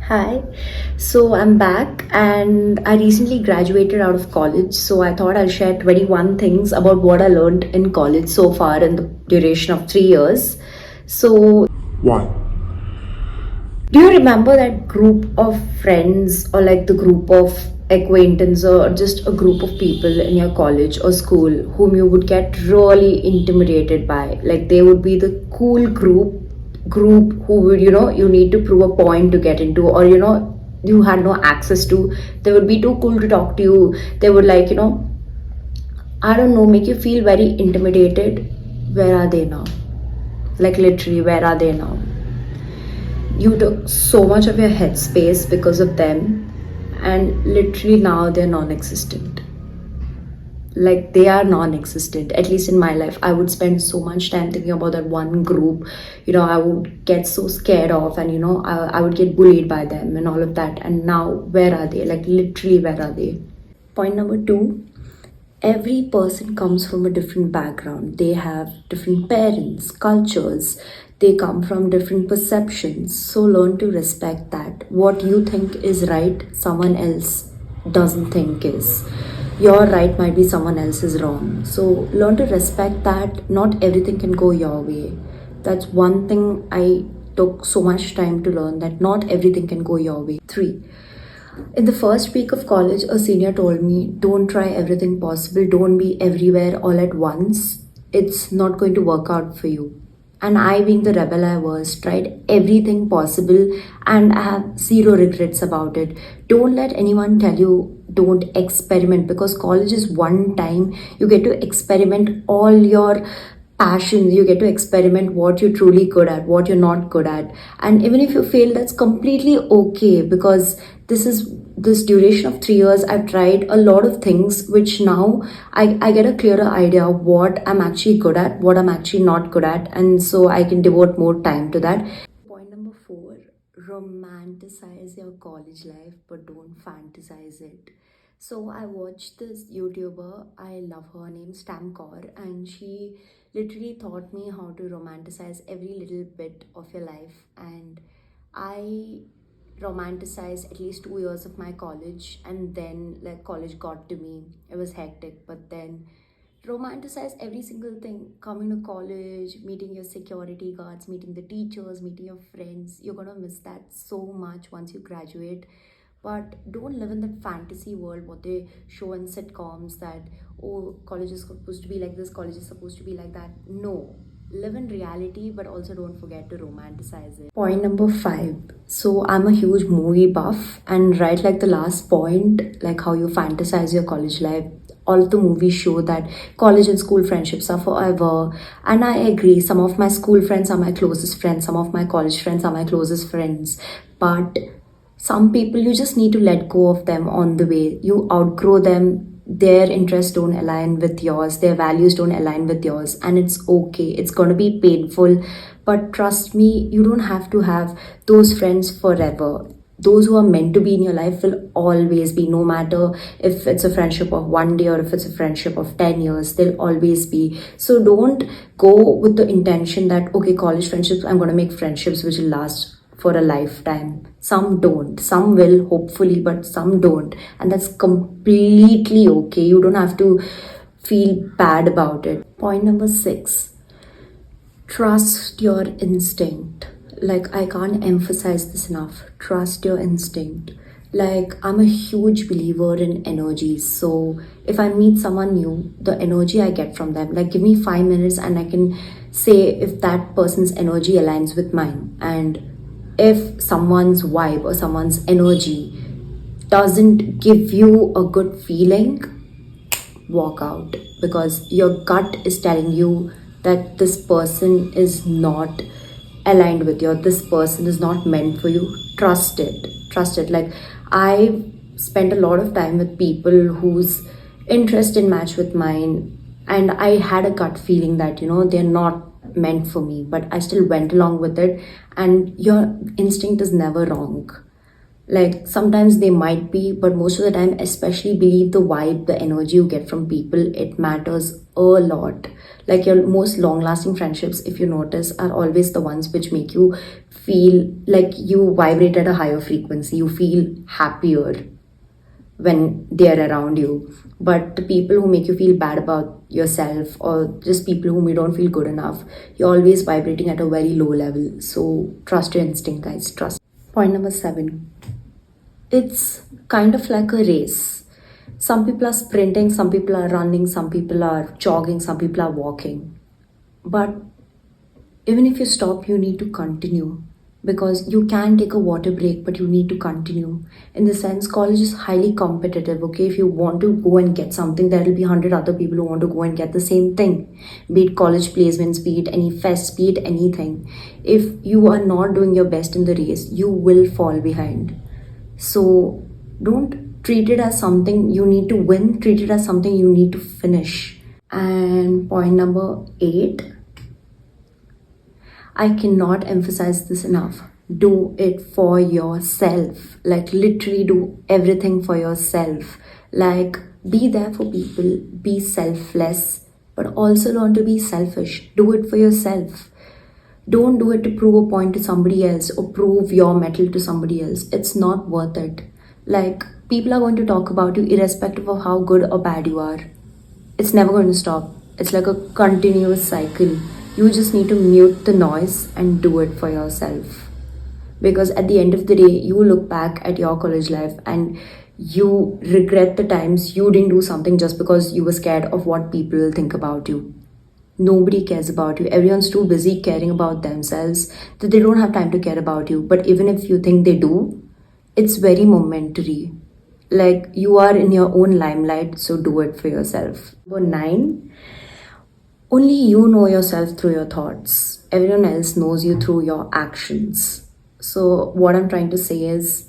Hi, so I'm back and I recently graduated out of college. So I thought I'll share 21 things about what I learned in college so far in the duration of 3 years. So, Why? do you remember that group of friends or like the group of acquaintances or just a group of people in your college or school whom you would get really intimidated by? Like they would be the cool group who would you need to prove a point to get into, or you had no access to. They would be too cool to talk to you. They would I don't know, make you feel very intimidated. Where are they now? Like literally, where are they now? You took so much of your headspace because of them, and literally now they're non-existent. Like they are non-existent. At least in my life, I would spend so much time thinking about that one group. I would get so scared of, and I would get bullied by them and all of that. And now where are they? Like literally, where are they? Point number two, every person comes from a different background. They have different parents, cultures, they come from different perceptions. So learn to respect that. What you think is right, someone else doesn't think is. Your right might be someone else's wrong. So learn to respect that not everything can go your way. That's one thing I took so much time to learn, that not everything can go your way. Three, in the first week of college, a senior told me, don't try everything possible, don't be everywhere all at once. It's not going to work out for you. And I, being the rebel I was, tried everything possible and I have zero regrets about it. Don't let anyone tell you don't experiment, because college is one time you get to experiment all your passions. You get to experiment what you're truly good at, what you're not good at. And even if you fail, that's completely okay, because this duration of 3 years, I've tried a lot of things which now I get a clearer idea of what I'm actually good at, what I'm actually not good at, and so I can devote more time to that. Point number four, romanticize your college life, but don't fantasize it. So I watched this YouTuber, I love her, named Stamkor, and she literally taught me how to romanticize every little bit of your life. And I romanticized at least 2 years of my college, and then like college got to me. It was hectic, but then romanticize every single thing. Coming to college, meeting your security guards, meeting the teachers, meeting your friends. You're gonna miss that so much once you graduate. But don't live in that fantasy world what they show in sitcoms, that oh, college is supposed to be like this, college is supposed to be like that. No, live in reality, but also don't forget to romanticize it. Point number five. So I'm a huge movie buff, and right, like the last point, like how you fantasize your college life, all of the movies show that college and school friendships are forever. And I agree, some of my school friends are my closest friends, some of my college friends are my closest friends. But some people, you just need to let go of them on the way. You outgrow them, their interests don't align with yours, their values don't align with yours, and it's okay. It's going to be painful, but trust me, you don't have to have those friends forever. Those who are meant to be in your life will always be, no matter if it's a friendship of 1 day or if it's a friendship of 10 years, they'll always be. So don't go with the intention that okay, college friendships, I'm going to make friendships which will last for a lifetime. Some don't, some will hopefully, but some don't, and that's completely okay. You don't have to feel bad about it. Point number six, trust your instinct. Like, I can't emphasize this enough. Trust your instinct. Like, I'm a huge believer in energies. So if I meet someone new, the energy I get from them, like give me 5 minutes and I can say if that person's energy aligns with mine. And if someone's vibe or someone's energy doesn't give you a good feeling, walk out, because your gut is telling you that this person is not aligned with you, or this person is not meant for you. Trust it. Trust it. Like, I spent a lot of time with people whose interest didn't match with mine, and I had a gut feeling that they're not meant for me, but I still went along with it. And your instinct is never wrong. Like sometimes they might be, but most of the time, especially believe the vibe, the energy you get from people, it matters a lot. Like your most long lasting friendships, if you notice, are always the ones which make you feel like you vibrate at a higher frequency. You feel happier when they're around you. But the people who make you feel bad about yourself, or just people whom you don't feel good enough, you're always vibrating at a very low level. So trust your instinct, guys. Trust. Point number 7. It's kind of like a race. Some people are sprinting, some people are running, some people are jogging, some people are walking. But even if you stop, you need to continue, because you can take a water break, but you need to continue. In the sense, college is highly competitive. Okay, if you want to go and get something, there will be 100 other people who want to go and get the same thing, be it college placements, be it any fest, be it anything. If you are not doing your best in the race, you will fall behind. So don't treat it as something you need to win, treat it as something you need to finish. And point number 8, I cannot emphasize this enough. Do it for yourself. Like, literally do everything for yourself. Like, be there for people, be selfless, but also learn to be selfish. Do it for yourself. Don't do it to prove a point to somebody else or prove your mettle to somebody else. It's not worth it. Like, people are going to talk about you irrespective of how good or bad you are. It's never going to stop. It's like a continuous cycle. You just need to mute the noise and do it for yourself. Because at the end of the day, you look back at your college life and you regret the times you didn't do something just because you were scared of what people will think about you. Nobody cares about you. Everyone's too busy caring about themselves that they don't have time to care about you. But even if you think they do, it's very momentary. Like, you are in your own limelight, so do it for yourself. Number 9, only you know yourself through your thoughts. Everyone else knows you through your actions. So what I'm trying to say is,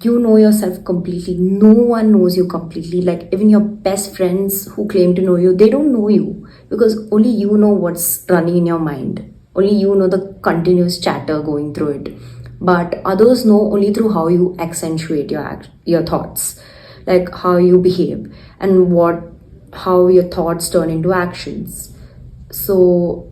you know yourself completely. No one knows you completely. Like, even your best friends who claim to know you, they don't know you, because only you know what's running in your mind. Only you know the continuous chatter going through it. But others know only through how you accentuate your thoughts, like how you behave and how your thoughts turn into actions. So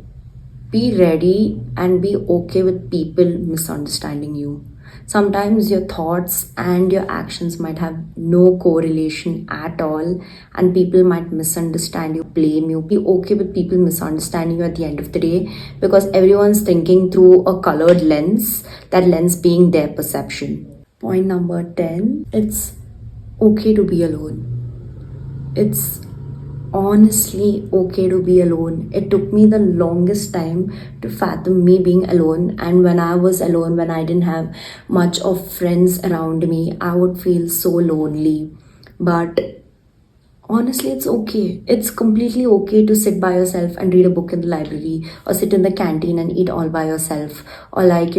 be ready and be okay with people misunderstanding you. Sometimes your thoughts and your actions might have no correlation at all, and people might misunderstand you, blame you. Be okay with people misunderstanding you at the end of the day, because everyone's thinking through a colored lens, that lens being their perception. Point number 10, it's okay to be alone. It's honestly okay to be alone. It took me the longest time to fathom me being alone, and when I was alone, when I didn't have much of friends around me, I would feel so lonely. But honestly, it's okay. It's completely okay to sit by yourself and read a book in the library, or sit in the canteen and eat all by yourself, or like,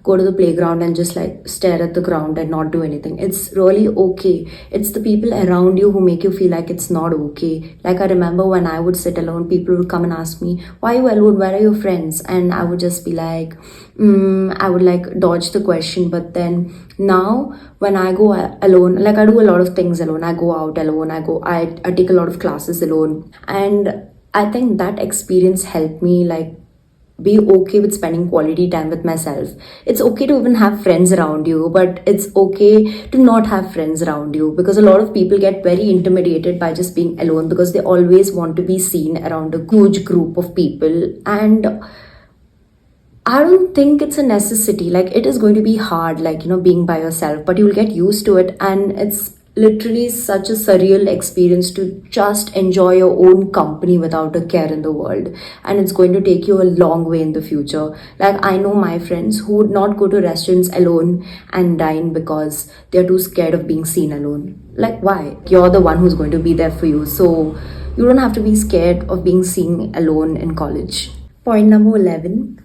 go to the playground and just like stare at the ground and not do anything. It's really okay. It's the people around you who make you feel like it's not okay. Like, I remember when I would sit alone, people would come and ask me, why are you alone? Where are your friends? And I would just be like, I would like dodge the question. But then now when I go alone, like, I do a lot of things alone. I go out alone. I take a lot of classes alone. And I think that experience helped me like be okay with spending quality time with myself. It's okay to even have friends around you, but it's okay to not have friends around you, because a lot of people get very intimidated by just being alone, because they always want to be seen around a huge group of people. And I don't think it's a necessity. Like, it is going to be hard, like, being by yourself, but you'll get used to it. And it's literally such a surreal experience to just enjoy your own company without a care in the world. And it's going to take you a long way in the future. Like, I know my friends who would not go to restaurants alone and dine because they're too scared of being seen alone. Like, why? You're the one who's going to be there for you. So you don't have to be scared of being seen alone in college. Point number 11.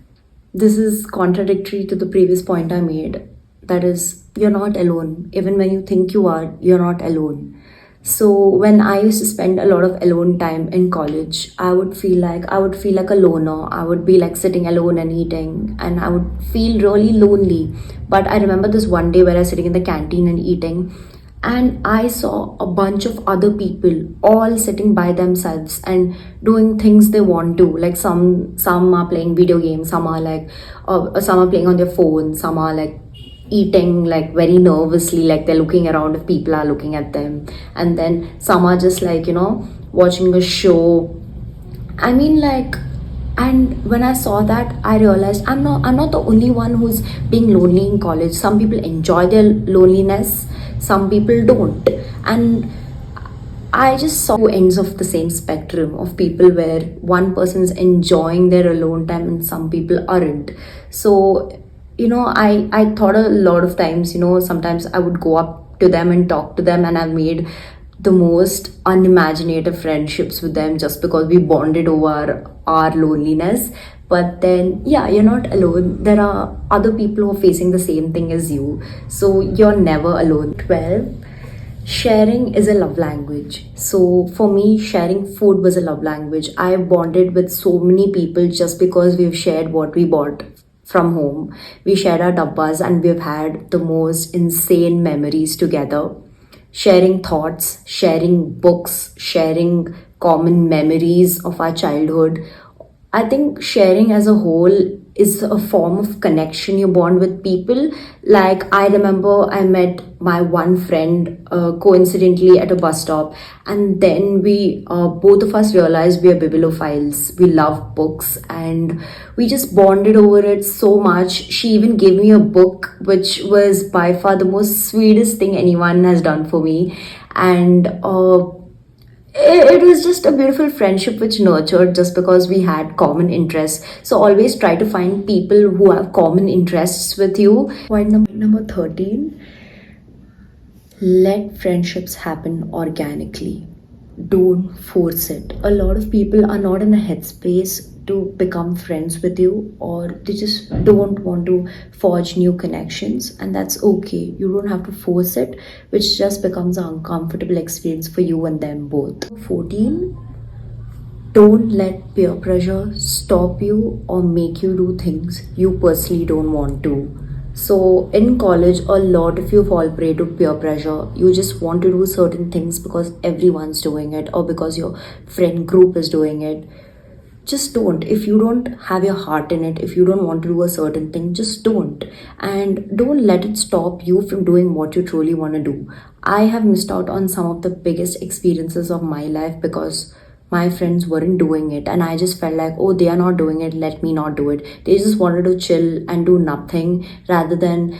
This is contradictory to the previous point I made. That is, you're not alone. Even when you think you are, you're not alone. So when I used to spend a lot of alone time in college, I would feel like a loner. I would be like sitting alone and eating, and I would feel really lonely. But I remember this one day where I was sitting in the canteen and eating, and I saw a bunch of other people all sitting by themselves and doing things they want to. Like some are playing video games, some are like some are playing on their phone, some are like eating like very nervously, like they're looking around if people are looking at them, and then some are just like, watching a show. I mean, like, and when I saw that, I realized I'm not the only one who's being lonely in college. Some people enjoy their loneliness, some people don't. And I just saw two ends of the same spectrum of people where one person's enjoying their alone time and some people aren't. So, I thought a lot of times, sometimes I would go up to them and talk to them, and I've made the most unimaginative friendships with them just because we bonded over our loneliness. But then, yeah, you're not alone. There are other people who are facing the same thing as you. So you're never alone. 12. Sharing is a love language. So for me, sharing food was a love language. I bonded with so many people just because we've shared what we bought from home. We shared our dabbas and we've had the most insane memories together. Sharing thoughts, sharing books, sharing common memories of our childhood. I think sharing as a whole is a form of connection. You bond with people. Like, I remember I met my one friend coincidentally at a bus stop, and then we both of us realized we are bibliophiles. We love books, and we just bonded over it so much. She even gave me a book, which was by far the most sweetest thing anyone has done for me. And it was just a beautiful friendship which nurtured just because we had common interests. So always try to find people who have common interests with you. Point number 13. Let friendships happen organically. Don't force it. A lot of people are not in the headspace to become friends with you, or they just don't want to forge new connections, and that's okay. You don't have to force it, which just becomes an uncomfortable experience for you and them both. 14. Don't let peer pressure stop you or make you do things you personally don't want to. So in college, a lot of you fall prey to peer pressure. You just want to do certain things because everyone's doing it or because your friend group is doing it. Just don't. If you don't have your heart in it, if you don't want to do a certain thing, just don't. And don't let it stop you from doing what you truly want to do. I have missed out on some of the biggest experiences of my life because my friends weren't doing it, and I just felt like, oh, they are not doing it, let me not do it. They just wanted to chill and do nothing rather than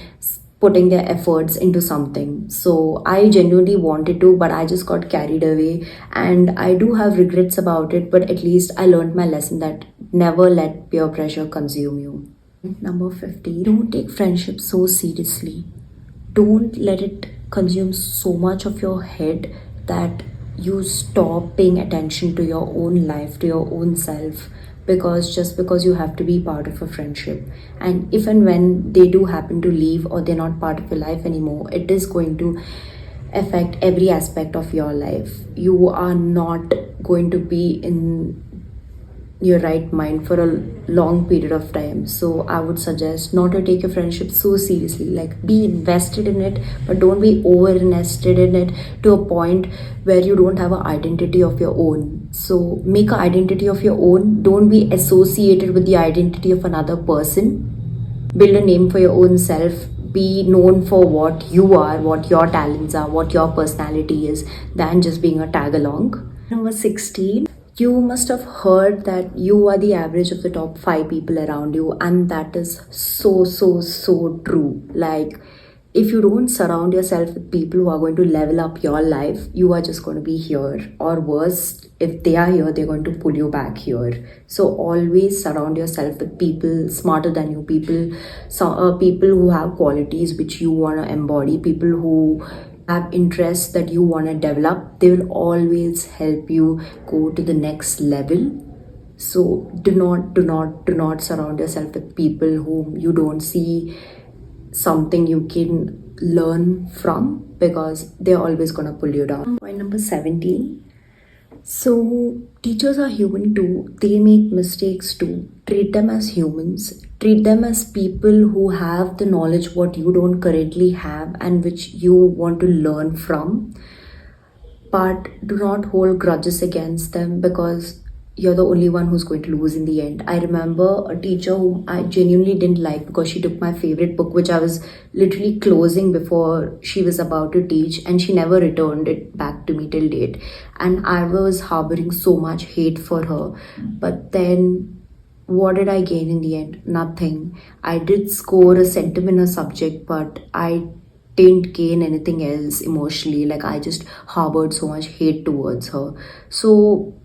putting their efforts into something. So I genuinely wanted to, but I just got carried away, and I do have regrets about it, but at least I learned my lesson that never let peer pressure consume you. Number 50. Don't take friendship so seriously. Don't let it consume so much of your head that you stop paying attention to your own life, to your own self, because just because you have to be part of a friendship, and if and when they do happen to leave or they're not part of your life anymore, it is going to affect every aspect of your life. You are not going to be in your right mind for a long period of time. So I would suggest not to take your friendship so seriously. Like, be invested in it, but don't be over invested in it to a point where you don't have an identity of your own. So make an identity of your own. Don't be associated with the identity of another person. Build a name for your own self. Be known for what you are, what your talents are, what your personality is, than just being a tag along. Number 16. You must have heard that you are the average of the top 5 people around you, and that is so, so, so true. Like, if you don't surround yourself with people who are going to level up your life, you are just going to be here. Or worse, if they are here, they're going to pull you back here. So always surround yourself with people smarter than you, people who have qualities which you want to embody, people who have interests that you want to develop. They will always help you go to the next level. So do not surround yourself with people whom you don't see something you can learn from, because they're always going to pull you down. Point number 17. So, teachers are human too. They make mistakes too. Treat them as humans. Treat them as people who have the knowledge what you don't currently have and which you want to learn from. But do not hold grudges against them because you're the only one who's going to lose in the end. I remember a teacher whom I genuinely didn't like because she took my favorite book, which I was literally closing before she was about to teach, and she never returned it back to me till date. And I was harboring so much hate for her. But then what did I gain in the end? Nothing. I did score a centum in a subject, but I didn't gain anything else emotionally. Like, I just harbored so much hate towards her. So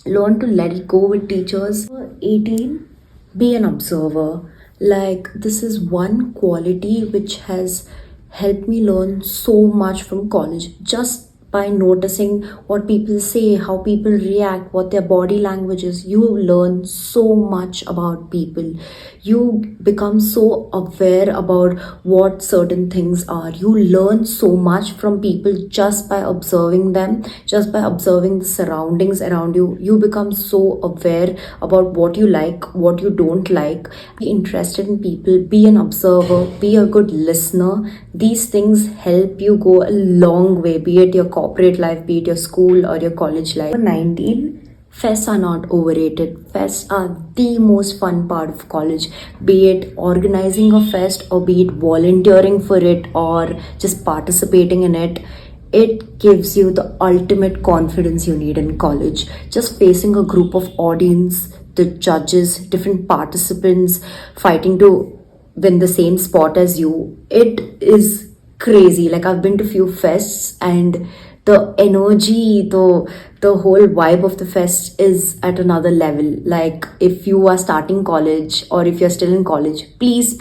learn to let it go with teachers. 18, be an observer. Like, this is one quality which has helped me learn so much from college, just by noticing what people say, how people react, what their body language is. You learn so much about people. You become so aware about what certain things are. You learn so much from people just by observing them, just by observing the surroundings around you. You become so aware about what you like, what you don't like. Be interested in people, be an observer, be a good listener. These things help you go a long way, be it your corporate life, be it your school or your college life. 19, fests are not overrated. Fests are the most fun part of college, be it organizing a fest or be it volunteering for it or just participating in it. It gives you the ultimate confidence you need in college. Just facing a group of audience, the judges, different participants fighting to win the same spot as you, it is crazy. Like, I've been to few fests, and the energy, the whole vibe of the fest is at another level. Like, if you are starting college or if you're still in college, please,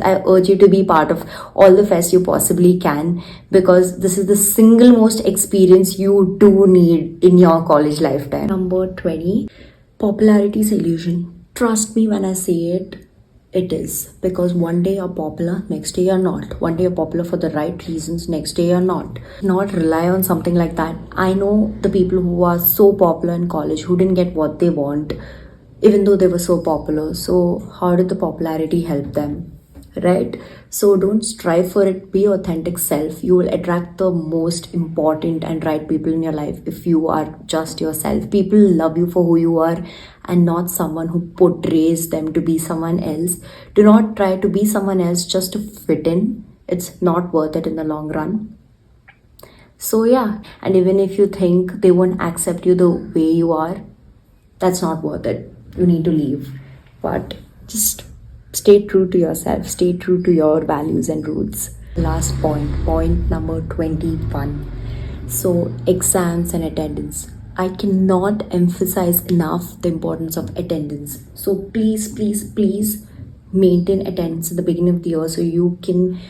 I urge you to be part of all the fests you possibly can, because this is the single most experience you do need in your college lifetime. Number 20, popularity is illusion. Trust me when I say it. It is, because one day you're popular, next day you're not. One day you're popular for the right reasons, next day you're not. Not rely on something like that. I know the people who are so popular in college who didn't get what they want, even though they were so popular. So how did the popularity help them? Right? So don't strive for it, be your authentic self. You will attract the most important and right people in your life if you are just yourself. People love you for who you are and not someone who portrays them to be someone else. Do not try to be someone else just to fit in. It's not worth it in the long run. So yeah, and even if you think they won't accept you the way you are, that's not worth it. You need to leave. But just stay true to yourself, stay true to your values and roots. Last point number 21. So, exams and attendance. I cannot emphasize enough the importance of attendance. So, please maintain attendance at the beginning of the year so you can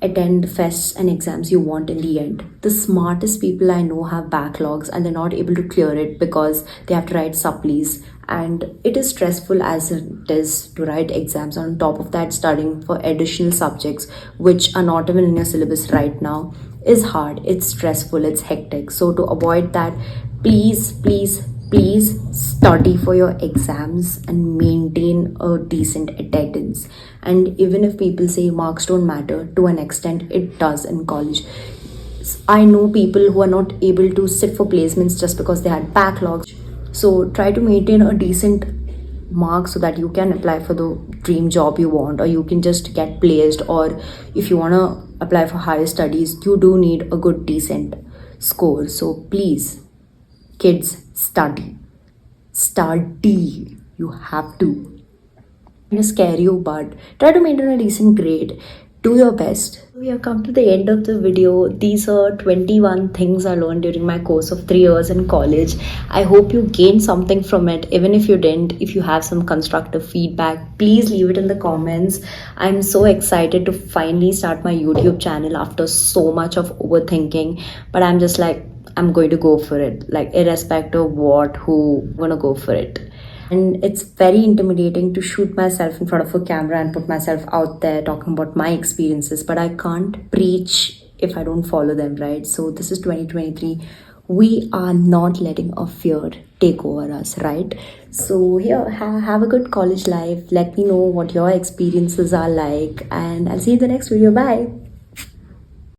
attend the fests and exams you want in the end. The smartest people I know have backlogs and they're not able to clear it because they have to write supplies, and it is stressful as it is to write exams. On top of that, studying for additional subjects which are not even in your syllabus right now is hard, it's stressful, it's hectic. So to avoid that, please study for your exams and maintain a decent attendance. And even if people say marks don't matter, to an extent it does in college. I know people who are not able to sit for placements just because they had backlogs. So try to maintain a decent mark so that you can apply for the dream job you want, or you can just get placed, or if you want to apply for higher studies, you do need a good decent score. So please, kids, study. You have to. It will scare you, but try to maintain a decent grade. Do your best. We have come to the end of the video. These are 21 things I learned during my course of 3 years in college. I hope you gained something from it. Even if you didn't, if you have some constructive feedback, please leave it in the comments. I'm so excited to finally start my YouTube channel after so much of overthinking. But I'm just like, I'm going to go for it. Like, irrespective of what, who, I'm gonna go for it. And it's very intimidating to shoot myself in front of a camera and put myself out there talking about my experiences, but I can't preach if I don't follow them, right? So this is 2023. we are not letting a fear take over us, right? So, here, have a good college life. Let me know what your experiences are like, and I'll see you in the next video. Bye.